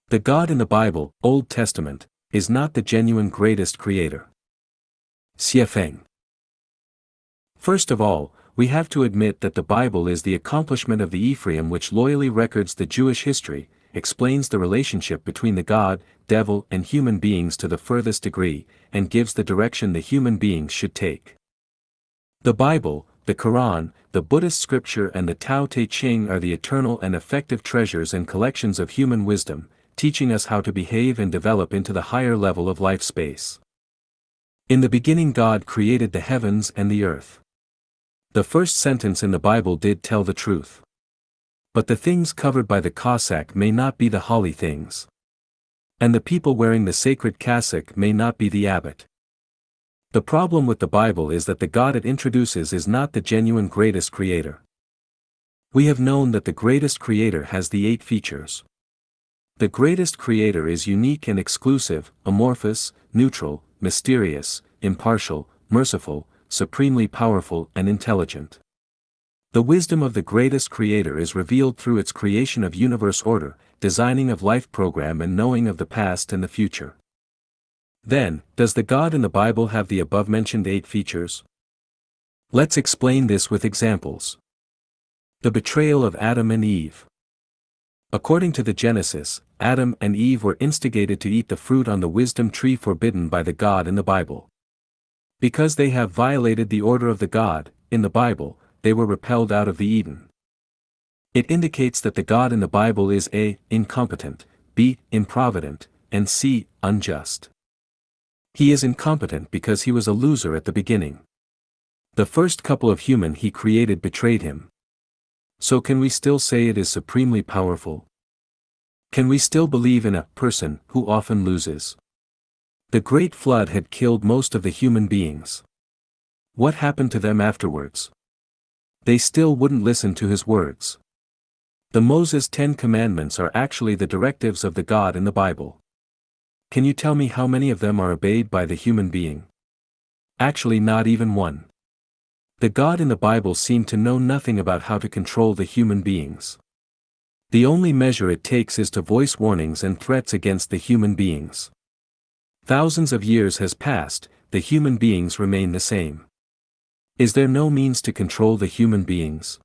The God in the Bible, Old Testament, is not the genuine greatest creator. Xiefeng. First of all, we have to admit that the Bible is the accomplishment of the Ephraim which loyally records the Jewish history, explains the relationship between the God, devil and human beings to the furthest degree, and gives the direction the human beings should take. The Bible, the Quran, the Buddhist scripture and the Tao Te Ching are the eternal and effective treasures and collections of human wisdom, teaching us how to behave and develop into the higher level of life space. In the beginning God created the heavens and the earth. The first sentence in the Bible did tell the truth. But the things covered by the cassock may not be the holy things. And the people wearing the sacred cassock may not be the abbot. The problem with the Bible is that the God it introduces is not the genuine greatest creator. We have known that the greatest creator has the 8 features. The greatest creator is unique and exclusive, amorphous, neutral, mysterious, impartial, merciful, supremely powerful and intelligent. The wisdom of the greatest creator is revealed through its creation of universe order, designing of life program and knowing of the past and the future. Then, does the God in the Bible have the above-mentioned 8 features? Let's explain this with examples. The betrayal of Adam and Eve. According to the Genesis, Adam and Eve were instigated to eat the fruit on the wisdom tree forbidden by the God in the Bible. Because they have violated the order of the God, in the Bible, they were repelled out of the Eden. It indicates that the God in the Bible is A. incompetent, B. improvident, and C. unjust. He is incompetent because he was a loser at the beginning. The first couple of human he created betrayed him. So can we still say it is supremely powerful? Can we still believe in a person who often loses? The great flood had killed most of the human beings. What happened to them afterwards? They still wouldn't listen to his words. The Moses 10 Commandments are actually the directives of the God in the Bible. Can you tell me how many of them are obeyed by the human being? Actually not even one. The God in the Bible seemed to know nothing about how to control the human beings. The only measure it takes is to voice warnings and threats against the human beings. Thousands of years has passed, the human beings remain the same. Is there no means to control the human beings?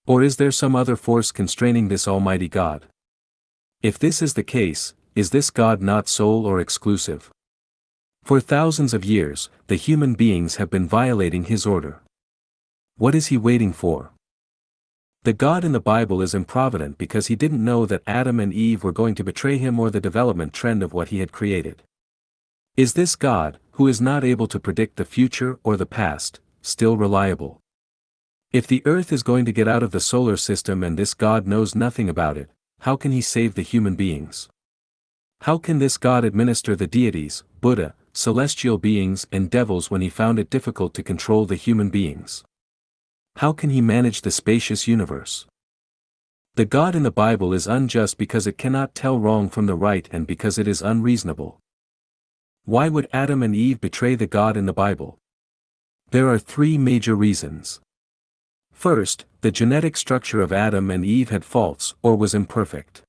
Or is there some other force constraining this Almighty God? If this is the case, is this God not sole or exclusive? For thousands of years, the human beings have been violating his order. What is he waiting for? The God in the Bible is improvident because he didn't know that Adam and Eve were going to betray him or the development trend of what he had created. Is this God, who is not able to predict the future or the past, still reliable? If the earth is going to get out of the solar system and this God knows nothing about it, how can he save the human beings? How can this God administer the deities, Buddha, celestial beings and devils when he found it difficult to control the human beings? How can he manage the spacious universe? The God in the Bible is unjust because it cannot tell wrong from the right and because it is unreasonable. Why would Adam and Eve betray the God in the Bible? There are 3 major reasons. First, the genetic structure of Adam and Eve had faults or was imperfect.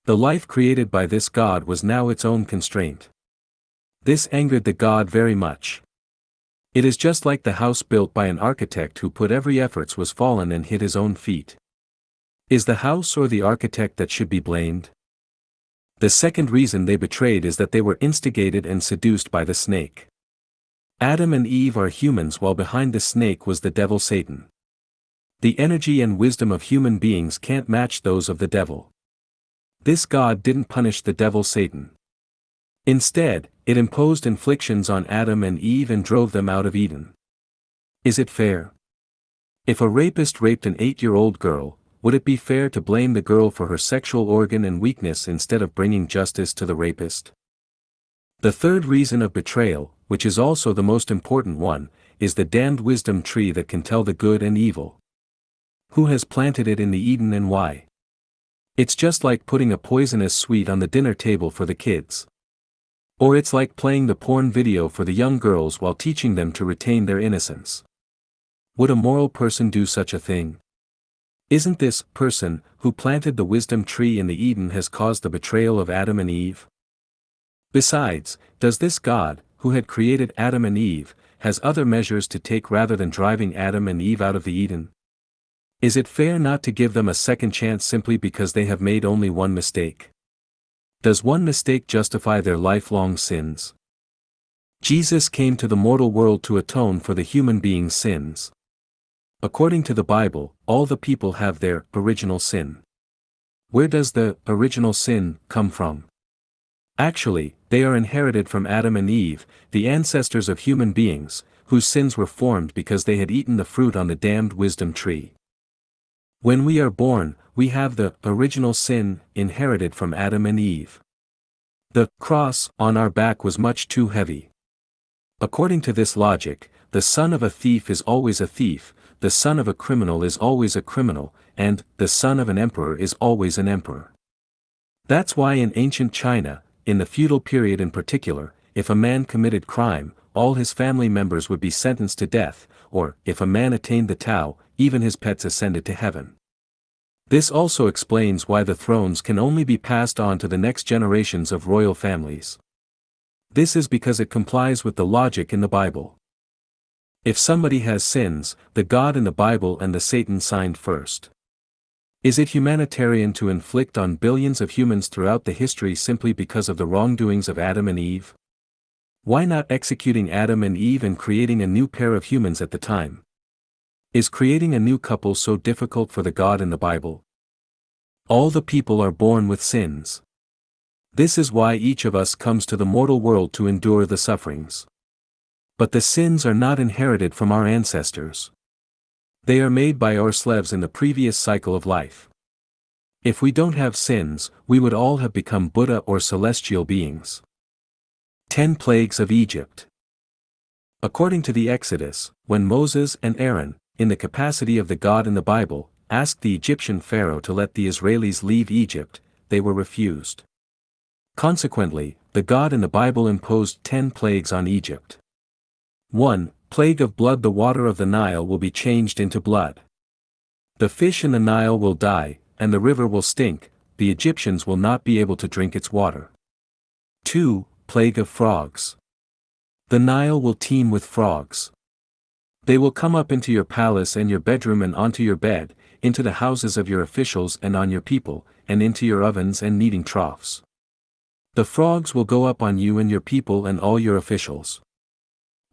The life created by this God was now its own constraint. This angered the God very much. It is just like the house built by an architect who put every efforts was fallen and hit his own feet. Is the house or the architect that should be blamed? The second reason they betrayed is that they were instigated and seduced by the snake. Adam and Eve are humans while behind the snake was the devil Satan. The energy and wisdom of human beings can't match those of the devil. This God didn't punish the devil Satan. Instead, it imposed inflictions on Adam and Eve and drove them out of Eden. Is it fair? If a rapist raped an 8-year-old girl, would it be fair to blame the girl for her sexual organ and weakness instead of bringing justice to the rapist? The third reason of betrayal, which is also the most important one, is the damned wisdom tree that can tell the good and evil. Who has planted it in the Eden and why? It's just like putting a poisonous sweet on the dinner table for the kids. Or it's like playing the porn video for the young girls while teaching them to retain their innocence. Would a moral person do such a thing? Isn't this person who planted the wisdom tree in the Eden has caused the betrayal of Adam and Eve? Besides, does this God, who had created Adam and Eve, has other measures to take rather than driving Adam and Eve out of the Eden? Is it fair not to give them a second chance simply because they have made only one mistake? Does one mistake justify their lifelong sins? Jesus came to the mortal world to atone for the human being's sins. According to the Bible, all the people have their original sin. Where does the original sin come from? Actually, they are inherited from Adam and Eve, the ancestors of human beings, whose sins were formed because they had eaten the fruit on the damned wisdom tree. When we are born, we have the original sin inherited from Adam and Eve. The cross on our back was much too heavy. According to this logic, the son of a thief is always a thief, the son of a criminal is always a criminal, and the son of an emperor is always an emperor. That's why in ancient China, in the feudal period in particular, if a man committed crime, all his family members would be sentenced to death, or, if a man attained the Tao, even his pets ascended to heaven. This also explains why the thrones can only be passed on to the next generations of royal families. This is because it complies with the logic in the Bible. If somebody has sins, the God in the Bible and the Satan signed first. Is it humanitarian to inflict on billions of humans throughout the history simply because of the wrongdoings of Adam and Eve? Why not executing Adam and Eve and creating a new pair of humans at the time? Is creating a new couple so difficult for the God in the Bible? All the people are born with sins. This is why each of us comes to the mortal world to endure the sufferings. But the sins are not inherited from our ancestors. They are made by our slaves in the previous cycle of life. If we don't have sins, we would all have become Buddha or celestial beings. 10 Plagues of Egypt. According to the Exodus, when Moses and Aaron, in the capacity of the God in the Bible, asked the Egyptian Pharaoh to let the Israelis leave Egypt, they were refused. Consequently, the God in the Bible imposed 10 plagues on Egypt. 1. Plague of blood. The water of the Nile will be changed into blood. The fish in the Nile will die, and the river will stink, the Egyptians will not be able to drink its water. 2. Plague of frogs. The Nile will teem with frogs. They will come up into your palace and your bedroom and onto your bed, into the houses of your officials and on your people, and into your ovens and kneading troughs. The frogs will go up on you and your people and all your officials.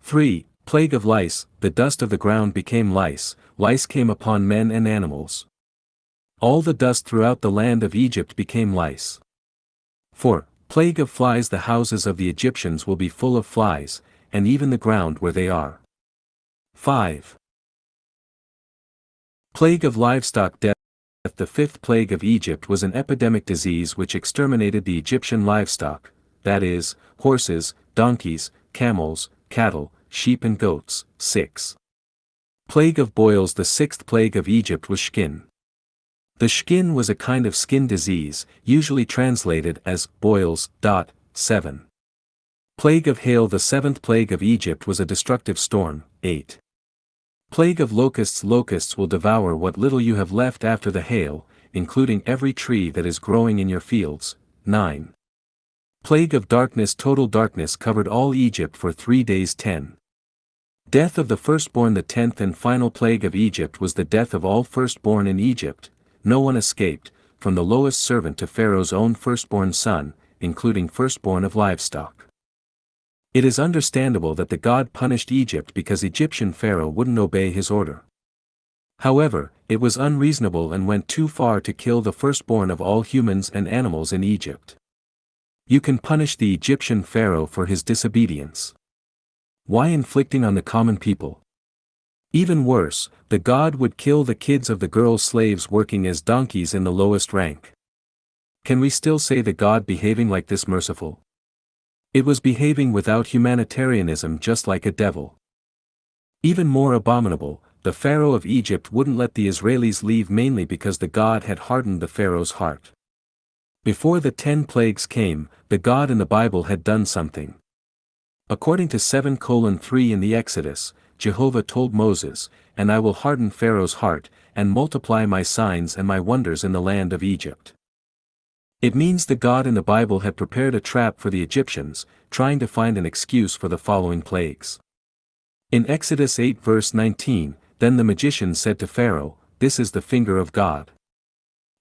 3. Plague of lice. The dust of the ground became lice, lice came upon men and animals. All the dust throughout the land of Egypt became lice. 4. Plague of flies. The houses of the Egyptians will be full of flies, and even the ground where they are. 5. Plague of livestock. Death. The 5th plague of Egypt was an epidemic disease which exterminated the Egyptian livestock, that is, horses, donkeys, camels, cattle, sheep and goats. 6. Plague of boils. The 6th plague of Egypt was skin. The skin was a kind of skin disease, usually translated as boils. 7. Plague of hail. The 7th plague of Egypt was a destructive storm. 8. Plague of locusts. Locusts will devour what little you have left after the hail, including every tree that is growing in your fields. 9. Plague of darkness. Total darkness covered all Egypt for 3 days. 10. Death of the firstborn. The 10th and final plague of Egypt was the death of all firstborn in Egypt. No one escaped, from the lowest servant to Pharaoh's own firstborn son, including firstborn of livestock. It is understandable that the God punished Egypt because Egyptian Pharaoh wouldn't obey his order. However, it was unreasonable and went too far to kill the firstborn of all humans and animals in Egypt. You can punish the Egyptian Pharaoh for his disobedience. Why inflicting on the common people? Even worse, the God would kill the kids of the girl slaves working as donkeys in the lowest rank. Can we still say the God behaving like this merciful? It was behaving without humanitarianism, just like a devil. Even more abominable, the Pharaoh of Egypt wouldn't let the Israelis leave mainly because the God had hardened the Pharaoh's heart. Before the 10 plagues came, the God in the Bible had done something. According to 7:3 in the Exodus, Jehovah told Moses, "And I will harden Pharaoh's heart, and multiply my signs and my wonders in the land of Egypt. It means the God in the Bible had prepared a trap for the Egyptians, trying to find an excuse for the following plagues. In Exodus 8 verse 19, then the magicians said to Pharaoh, "This is the finger of God."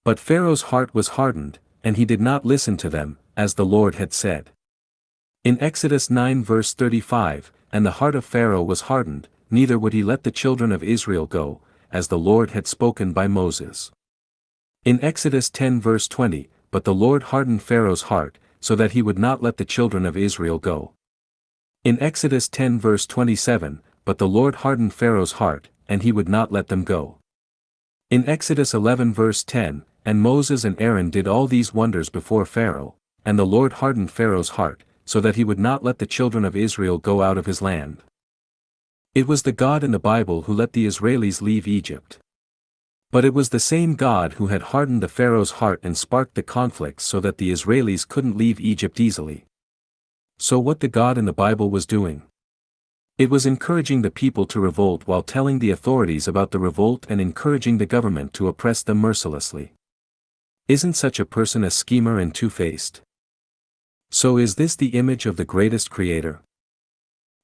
But Pharaoh's heart was hardened, and he did not listen to them, as the Lord had said. In Exodus 9 verse 35, and the heart of Pharaoh was hardened, neither would he let the children of Israel go, as the Lord had spoken by Moses. In Exodus 10 verse 20, but the Lord hardened Pharaoh's heart, so that he would not let the children of Israel go. In Exodus 10 verse 27, but the Lord hardened Pharaoh's heart, and he would not let them go. In Exodus 11 verse 10, and Moses and Aaron did all these wonders before Pharaoh, and the Lord hardened Pharaoh's heart, so that he would not let the children of Israel go out of his land. It was the God in the Bible who let the Israelis leave Egypt. But it was the same God who had hardened the Pharaoh's heart and sparked the conflicts so that the Israelis couldn't leave Egypt easily. So what the God in the Bible was doing? It was encouraging the people to revolt while telling the authorities about the revolt and encouraging the government to oppress them mercilessly. Isn't such a person a schemer and two-faced? So is this the image of the greatest creator?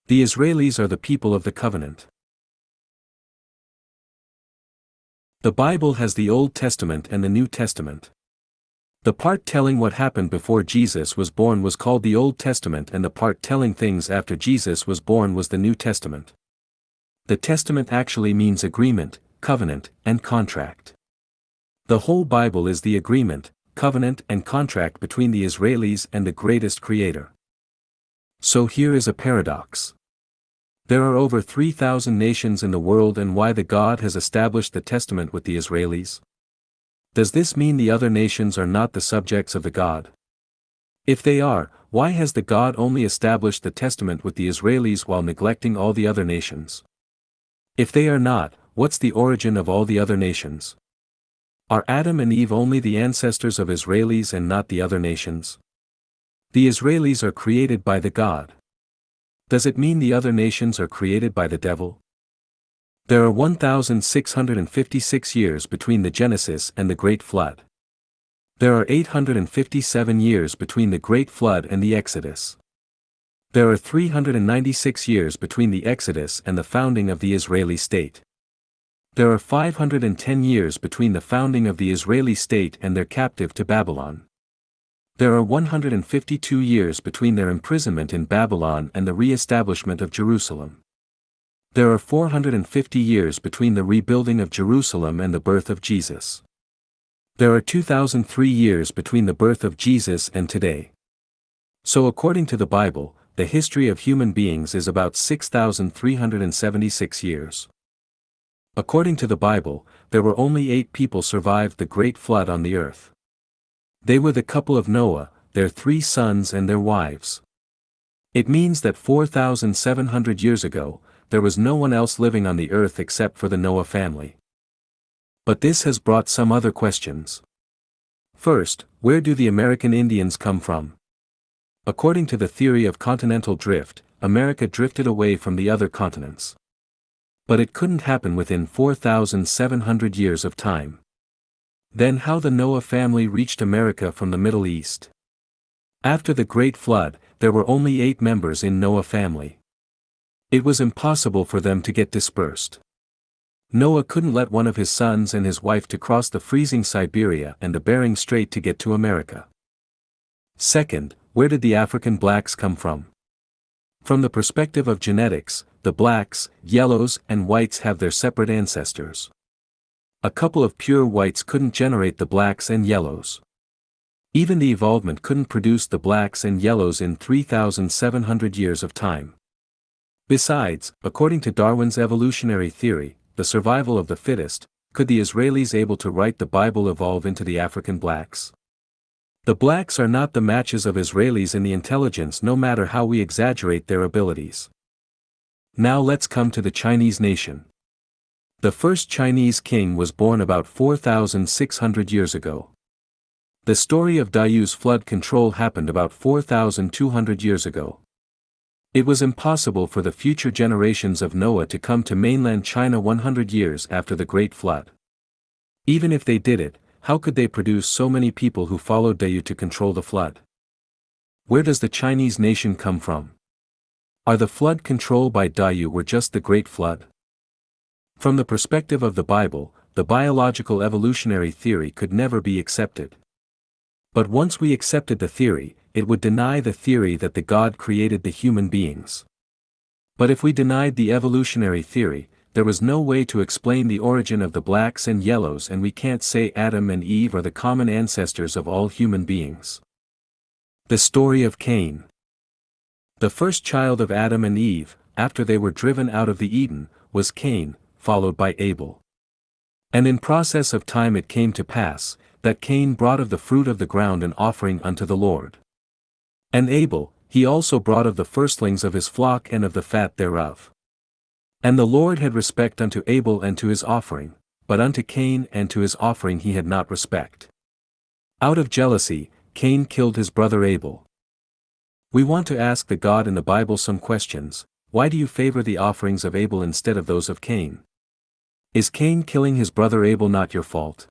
The Israelis are the people of the covenant. The Bible has the Old Testament and the New Testament. The part telling what happened before Jesus was born was called the Old Testament, and the part telling things after Jesus was born was the New Testament. The Testament actually means agreement, covenant, and contract. The whole Bible is the agreement, covenant, and contract between the Israelis and the greatest creator. So here is a paradox. There are over 3,000 nations in the world, and why the God has established the testament with the Israelis? Does this mean the other nations are not the subjects of the God? If they are, why has the God only established the testament with the Israelis while neglecting all the other nations? If they are not, what's the origin of all the other nations? Are Adam and Eve only the ancestors of Israelis and not the other nations? The Israelis are created by the God. Does it mean the other nations are created by the devil? There are 1,656 years between the Genesis and the Great Flood. There are 857 years between the Great Flood and the Exodus. There are 396 years between the Exodus and the founding of the Israeli state. There are 510 years between the founding of the Israeli state and their captive to Babylon. There are 152 years between their imprisonment in Babylon and the re-establishment of Jerusalem. There are 450 years between the rebuilding of Jerusalem and the birth of Jesus. There are 2003 years between the birth of Jesus and today. So according to the Bible, the history of human beings is about 6,376 years. According to the Bible, there were only 8 people survived the great flood on the earth. They were the couple of Noah, their 3 sons and their wives. It means that 4,700 years ago, there was no one else living on the earth except for the Noah family. But this has brought some other questions. First, where do the American Indians come from? According to the theory of continental drift, America drifted away from the other continents. But it couldn't happen within 4,700 years of time. Then how the Noah family reached America from the Middle East? After the Great Flood, there were only 8 members in Noah family. It was impossible for them to get dispersed. Noah couldn't let one of his sons and his wife to cross the freezing Siberia and the Bering Strait to get to America. Second, where did the African blacks come from? From the perspective of genetics, the blacks, yellows, and whites have their separate ancestors. A couple of pure whites couldn't generate the blacks and yellows. Even the evolvement couldn't produce the blacks and yellows in 3,700 years of time. Besides, according to Darwin's evolutionary theory, the survival of the fittest, could the Israelis able to write the Bible evolve into the African blacks? The blacks are not the matches of Israelis in the intelligence, no matter how we exaggerate their abilities. Now let's come to the Chinese nation. The first Chinese king was born about 4,600 years ago. The story of Dayu's flood control happened about 4,200 years ago. It was impossible for the future generations of Noah to come to mainland China 100 years after the Great Flood. Even if they did it, how could they produce so many people who followed Dayu to control the flood? Where does the Chinese nation come from? Are the flood controlled by Dayu or just the Great Flood? From the perspective of the Bible, the biological evolutionary theory could never be accepted. But once we accepted the theory, it would deny the theory that the God created the human beings. But if we denied the evolutionary theory, there was no way to explain the origin of the blacks and yellows, and we can't say Adam and Eve are the common ancestors of all human beings. The story of Cain. The first child of Adam and Eve, after they were driven out of the Eden, was Cain, followed by Abel. And in process of time it came to pass, that Cain brought of the fruit of the ground an offering unto the Lord. And Abel, he also brought of the firstlings of his flock and of the fat thereof. And the Lord had respect unto Abel and to his offering, but unto Cain and to his offering he had not respect. Out of jealousy, Cain killed his brother Abel. We want to ask the God in the Bible some questions. Why do you favor the offerings of Abel instead of those of Cain? Is Cain killing his brother Abel not your fault?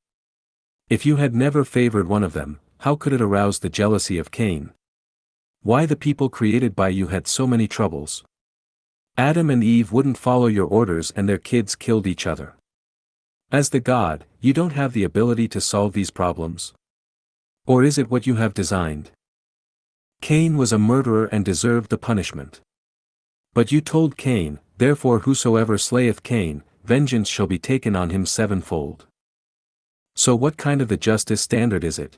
If you had never favored one of them, how could it arouse the jealousy of Cain? Why the people created by you had so many troubles? Adam and Eve wouldn't follow your orders and their kids killed each other. As the God, you don't have the ability to solve these problems? Or is it what you have designed? Cain was a murderer and deserved the punishment. But you told Cain, therefore whosoever slayeth Cain, vengeance shall be taken on him sevenfold. So what kind of the justice standard is it?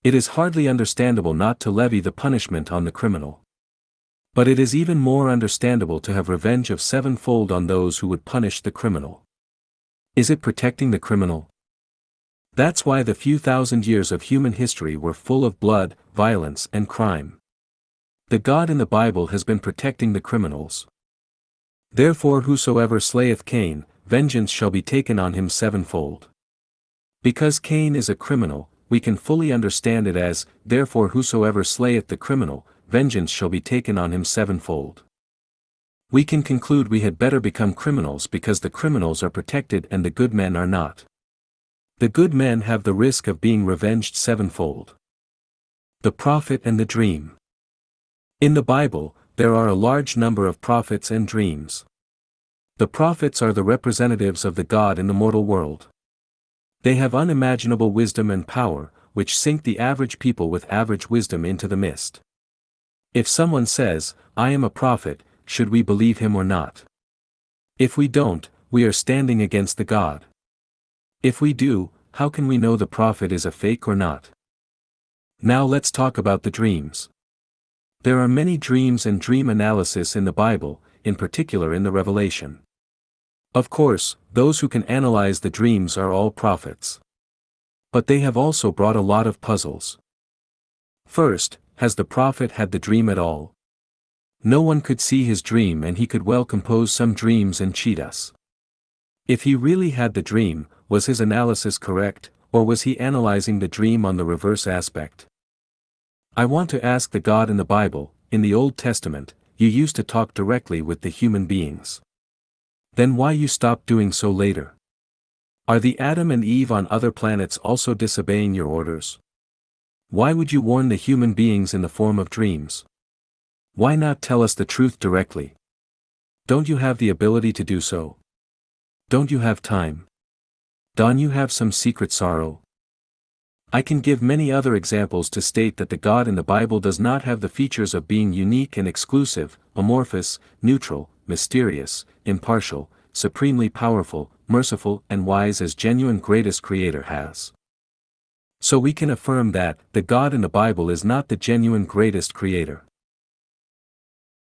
It is hardly understandable not to levy the punishment on the criminal. But it is even more understandable to have revenge of sevenfold on those who would punish the criminal. Is it protecting the criminal? That's why the few thousand years of human history were full of blood, violence and crime. The God in the Bible has been protecting the criminals. Therefore whosoever slayeth Cain, vengeance shall be taken on him sevenfold. Because Cain is a criminal, we can fully understand it as, therefore whosoever slayeth the criminal, vengeance shall be taken on him sevenfold. We can conclude we had better become criminals because the criminals are protected and the good men are not. The good men have the risk of being revenged sevenfold. The prophet and the dream. In the Bible, there are a large number of prophets and dreams. The prophets are the representatives of the God in the mortal world. They have unimaginable wisdom and power, which sink the average people with average wisdom into the mist. If someone says, I am a prophet, should we believe him or not? If we don't, we are standing against the God. If we do, how can we know the prophet is a fake or not? Now let's talk about the dreams. There are many dreams and dream analysis in the Bible, in particular in the Revelation. Of course, those who can analyze the dreams are all prophets. But they have also brought a lot of puzzles. First, has the prophet had the dream at all? No one could see his dream and he could well compose some dreams and cheat us. If he really had the dream, was his analysis correct, or was he analyzing the dream on the reverse aspect? I want to ask the God in the Bible, in the Old Testament, you used to talk directly with the human beings. Then why you stopped doing so later? Are the Adam and Eve on other planets also disobeying your orders? Why would you warn the human beings in the form of dreams? Why not tell us the truth directly? Don't you have the ability to do so? Don't you have time? Don't you have some secret sorrow? I can give many other examples to state that the God in the Bible does not have the features of being unique and exclusive, amorphous, neutral, mysterious, impartial, supremely powerful, merciful and wise as genuine greatest creator has. So we can affirm that, the God in the Bible is not the genuine greatest creator.